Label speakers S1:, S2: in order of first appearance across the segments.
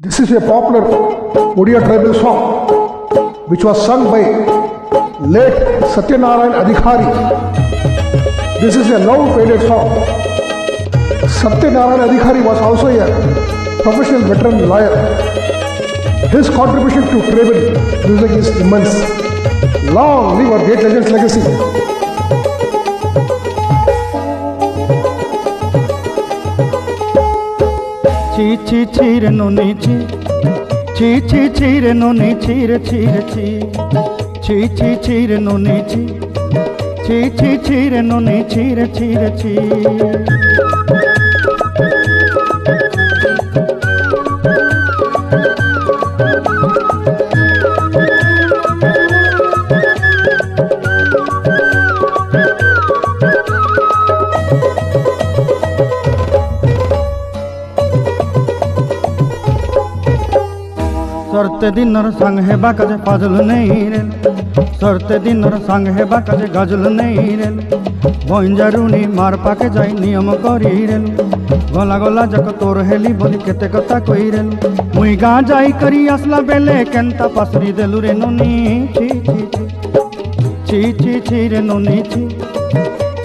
S1: This is a popular Odia tribal song which was sung by late Satyanarayan Adhikari. This is a now faded song. Satyanarayan Adhikari was also a professional veteran lawyer. His contribution to tribal music is immense. Long live our great legend's legacy.
S2: ची ची चीर नोनी ची ची ची चीर नोनी चीर चीर ची ची ची चीर नोनी ची ची ची चीर नोनी चीर चीर ची सरते दिनर संग हेबा काजे फाजल नहीं रेल सरते दिनर संग हेबा काजे गाजल नहीं रेल बंजारुनी मार पाके जाई नियम करी रेल गला गला जक तोर हेली बोली केते कथा कई रेल मुई गा जाई करी असला बेले केंता पासरी देलु रे नोनी ची ची ची ची ची ची रे नोनी ची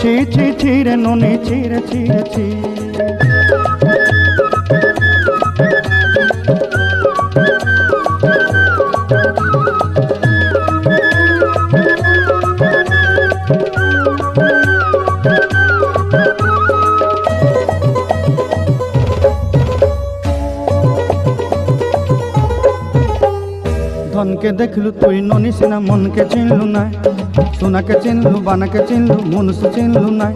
S2: ची ची ची रे नोनी ची रे ची रे ची धन के देखलु तुई नोनी सिना मन के चिन्हलु नाय सोना के चिन्हलु बाना के चिन्हलु मनुष्य चिन्हलु नाय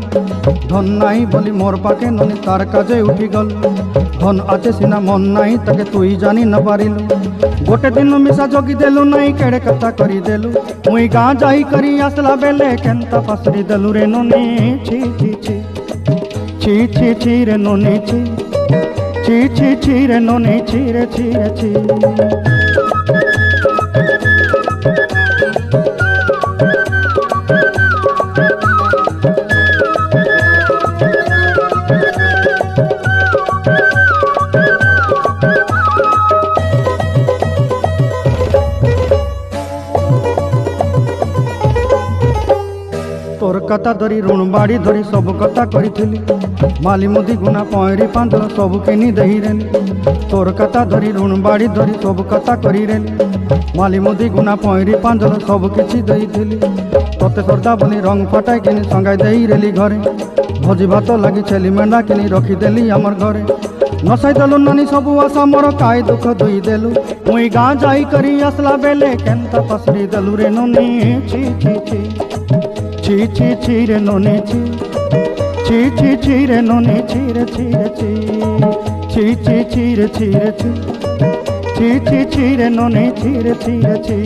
S2: धन नाई बोली मोर पाके नोनी तार काजे उठी गल धन आचे सिना मन नाई ताके तुई जानी न पारिलु गोटे दिन मिसा जोगी देलु नाई केड़े कथा करी देलु मुई गा जाई करी आसला बेले केंता पासरी देलु रे नोनी ची ची ची ची ची ची रे नोनी ची ची ची ची रे नोनी ची रे ची रे ची तोर कथा धरी ऋण बाड़ी धरी सब कथा करी माली मुदी गुना पयरी पांदल सब किनी दही रेली तोर कथा धरी ऋण बाड़ी धरी सब कथा करी रेली माली मुदी गुना पयरी पांदल सब किछि दही थिली तोते सरदा बोली रंग फटाई किनी संगाई देई रेली घरे भोजी भात लगी छेली मेंढा किनी रखी देली हमर घरे नसाई देलु नानी सबु आशा मोर काय दुख दुई देलु मुई गाँ जाई करी आसला बेले केंता पसरी देलु रे नोनी ची ची ची ची ची ची रे नोनी ची ची ची ची रे नोनी ची रे ची रे ची ची ची ची रे ची रे ची ची ची ची रे नोनी ची रे ची रे ची